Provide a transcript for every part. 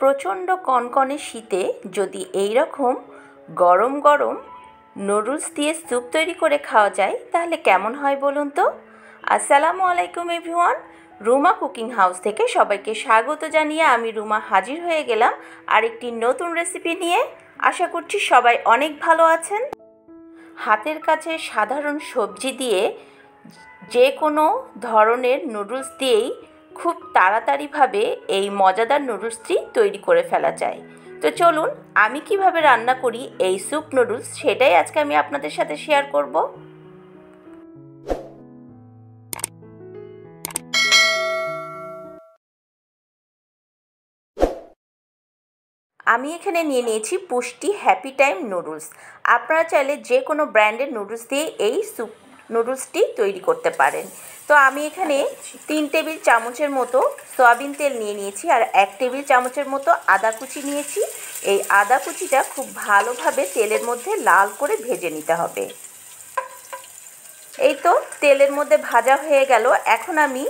প্রচণ্ড কনকনে শীতে যদি এই রকম গরম গরম নুডলস দিয়ে স্যুপ তৈরি করে খাওয়া যায় তাহলে কেমন হয় বলুন তো। আসসালামু আলাইকুম এভরিওয়ান, রুমা কুকিং হাউস থেকে সবাইকে স্বাগত জানিয়ে আমি রুমা হাজির হয়ে গেলাম আরেকটি নতুন রেসিপি নিয়ে। আশা করছি সবাই অনেক ভালো আছেন। হাতের কাছে সাধারণ সবজি দিয়ে যে কোনো ধরনের নুডলস দিয়েই খুব তাড়াতাড়িভাবে এই মজাদার নুডলসটি তৈরি করে ফেলা যায়। তো চলুন আমি কিভাবে রান্না করি এই স্যুপ নুডলস সেটাই আজকে আমি আপনাদের সাথে শেয়ার করব। আমি এখানে নিয়ে নিয়েছি পুষ্টি হ্যাপি টাইম নুডলস। আপনারা চাইলে যে কোনো ব্র্যান্ডের নুডলস দিয়ে এই স্যুপ নুডলসটি তৈরি করতে পারেন। তো আমি এখানে 3 টেবিল চামচের মতো সয়াবিন তেল নিয়ে নিয়েছি আর 1 টেবিল চামচের মতো আদা কুচি নিয়েছি। এই আদা কুচিটা খুব ভালোভাবে তেলের মধ্যে লাল করে ভেজে নিতে হবে। এই তো তেলের মধ্যে ভাজা হয়ে গেল। এখন আমি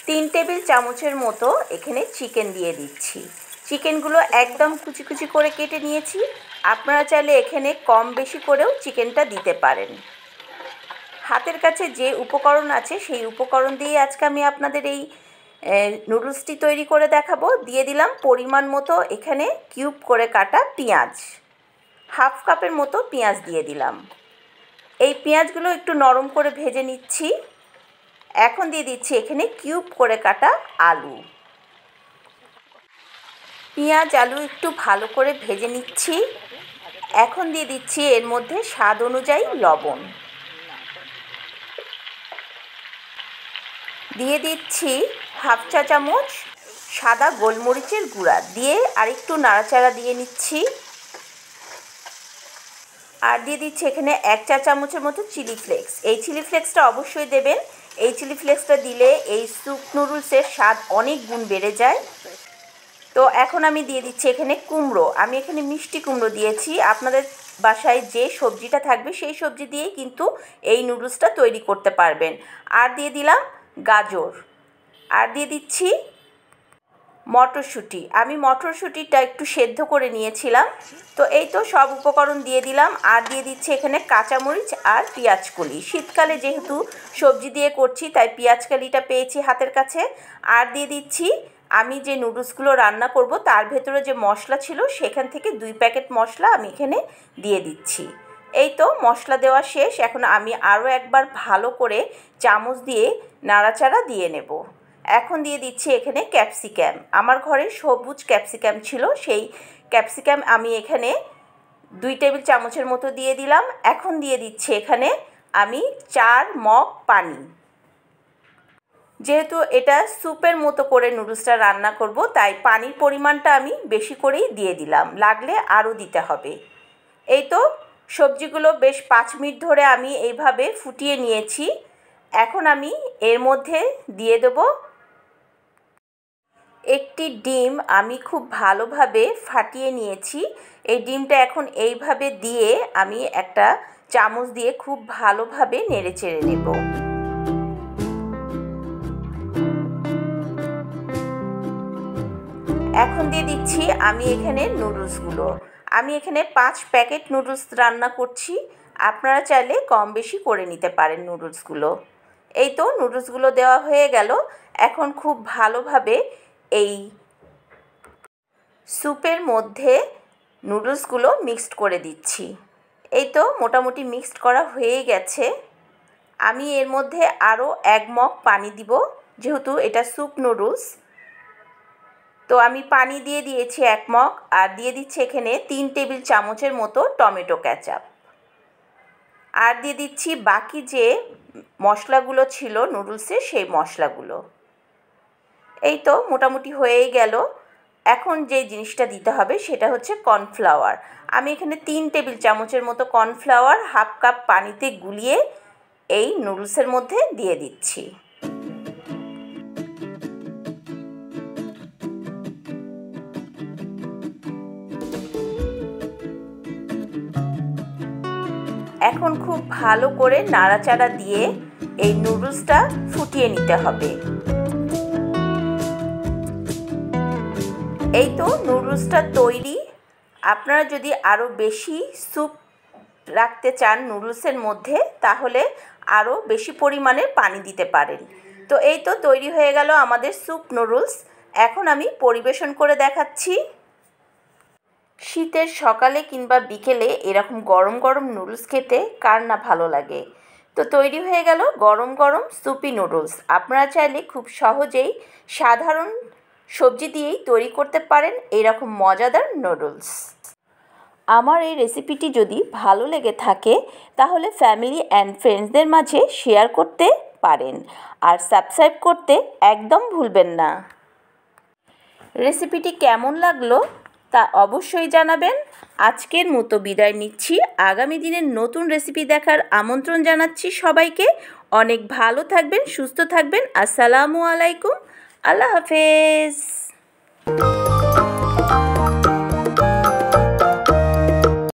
3 টেবিল চামচের মতো এখানে চিকেন দিয়ে দিচ্ছি। চিকেনগুলো একদম কুচি কুচি করে কেটে নিয়েছি। আপনারা চাইলে এখানে কম বেশি করেও চিকেনটা দিতে পারেন। হাতের কাছে যে উপকরণ আছে সেই উপকরণ দিয়ে আজকে আমি আপনাদের এই নুডলসটি তৈরি করে দেখাবো। দিয়ে দিলাম পরিমাণ মতো এখানে কিউব করে কাটা পেঁয়াজ, হাফ কাপের মতো পেঁয়াজ দিয়ে দিলাম। এই পেঁয়াজগুলো একটু নরম করে ভেজে নিচ্ছি। এখন দিয়ে দিচ্ছি এখানে কিউব করে কাটা আলু। পেঁয়াজ আলু একটু ভালো করে ভেজে নিচ্ছি। এখন দিয়ে দিচ্ছি এর মধ্যে স্বাদ অনুযায়ী লবণ, দিয়ে দিচ্ছি হাফ চা চামচ সাদা গোলমরিচের গুঁড়া, দিয়ে আরেকটু নাড়াচাড়া দিয়ে নিচ্ছি। আর দিয়ে দিচ্ছি এখানে 1 চা চামচের মতো চিলি ফ্লেক্স। এই চিলি ফ্লেক্সটা অবশ্যই দেবেন। এই চিলি ফ্লেক্সটা দিলে এই স্যুপ নুডলসের স্বাদ অনেক গুণ বেড়ে যায়। তো এখন আমি দিয়ে দিচ্ছি এখানে কুমড়ো। আমি এখানে মিষ্টি কুমড়ো দিয়েছি। আপনাদের বাসায় যে সবজিটা থাকবে সেই সবজি দিয়েই কিন্তু এই নুডলসটা তৈরি করতে পারবেন। আর দিয়ে দিলাম গাজর, আর দিয়ে দিচ্ছি মটরশুঁটি। আমি মটরশুঁটিটা একটু সেদ্ধ করে নিয়েছিলাম। তো এই তো সব উপকরণ দিয়ে দিলাম। আর দিয়ে দিচ্ছি এখানে কাঁচামরিচ আর পেঁয়াজকলি। শীতকালে যেহেতু সবজি দিয়ে করছি তাই পেঁয়াজকলিটা পেয়েছি হাতের কাছে। আর দিয়ে দিচ্ছি আমি যে নুডলসগুলো রান্না করব তার ভেতরে যে মশলা ছিল সেখান থেকে 2 প্যাকেট মশলা আমি এখানে দিয়ে দিচ্ছি। এই তো মশলা দেওয়া শেষ। এখন আমি আরও একবার ভালো করে চামচ দিয়ে নাড়াচাড়া দিয়ে নেব। এখন দিয়ে দিচ্ছি এখানে ক্যাপসিকাম। আমার ঘরে সবুজ ক্যাপসিকাম ছিল, সেই ক্যাপসিকাম আমি এখানে 2 টেবিল চামচের মতো দিয়ে দিলাম। এখন দিয়ে দিচ্ছি এখানে আমি 4 মগ পানি। যেহেতু এটা স্যুপের মতো করে নুডলসটা রান্না করব তাই পানির পরিমাণটা আমি বেশি করেই দিয়ে দিলাম, লাগলে আরও দিতে হবে। এই তো সবজিগুলো বেশ 5 মিনিট ধরে আমি এইভাবে ফুটিয়ে নিয়েছি। এখন আমি এর মধ্যে দিয়ে দেব একটি ডিম। আমি খুব ভালোভাবে ফাটিয়ে নিয়েছি। এই ডিমটা এখন এইভাবে দিয়ে আমি একটা চামচ দিয়ে খুব ভালোভাবে নেড়েচেড়ে নেব। এখন দিয়ে দিচ্ছি আমি এখানে নুডলসগুলো। আমি এখানে 5 প্যাকেট নুডলস রান্না করছি। আপনারা চাইলে কম বেশি করে নিতে পারেন নুডলসগুলো। এই তো নুডলসগুলো দেওয়া হয়ে গেল। এখন খুব ভালোভাবে এই স্যুপের মধ্যে নুডলসগুলো মিক্সড করে দিচ্ছি। এই তো মোটামুটি মিক্সড করা হয়ে গেছে। আমি এর মধ্যে আরও 1 মগ পানি দিব, যেহেতু এটা স্যুপ নুডলস। তো আমি পানি দিয়ে দিয়েছি 1 মগ। আর দিয়ে দিচ্ছি এখানে 3 টেবিল চামচের মতো টমেটো কেচাপ। আর দিয়ে দিচ্ছি বাকি যে মশলাগুলো ছিল নুডলসে সেই মশলাগুলো। এই তো মোটামুটি হয়েই গেল। এখন যে জিনিসটা দিতে হবে সেটা হচ্ছে কর্নফ্লাওয়ার। আমি এখানে 3 টেবিল চামচের মতো কর্নফ্লাওয়ার হাফ কাপ পানিতে গুলিয়ে এই নুডলসের মধ্যে দিয়ে দিচ্ছি। এখন খুব ভালো করে নাড়াচাড়া দিয়ে এই নুডলসটা ফুটিয়ে নিতে হবে। এই তো নুডলসটা তৈরি। আপনারা যদি আরও বেশি স্যুপ রাখতে চান নুডলসের মধ্যে তাহলে আরও বেশি পরিমাণে পানি দিতে পারেন। তো এই তো তৈরি হয়ে গেল আমাদের স্যুপ নুডলস। এখন আমি পরিবেশন করে দেখাচ্ছি। শীতের সকালে কিংবা বিকেলে এরকম গরম গরম নুডলস খেতে কার না ভালো লাগে। তো তৈরি হয়ে গেল গরম গরম সুপি নুডলস। আপনারা চাইলে খুব সহজেই সাধারণ সবজি দিয়েই তৈরি করতে পারেন এরকম মজাদার নুডলস। আমার এই রেসিপিটি যদি ভালো লেগে থাকে তাহলে ফ্যামিলি অ্যান্ড ফ্রেন্ডসদের মাঝে শেয়ার করতে পারেন আর সাবস্ক্রাইব করতে একদম ভুলবেন না। রেসিপিটি কেমন লাগলো তা অবশ্যই জানাবেন। আজকের মতো বিদায় নিচ্ছি। আগামী দিনের নতুন রেসিপি দেখার আমন্ত্রণ জানাচ্ছি সবাইকে। অনেক ভালো থাকবেন, সুস্থ থাকবেন। আসসালামু আলাইকুম, আল্লাহ হাফেজ।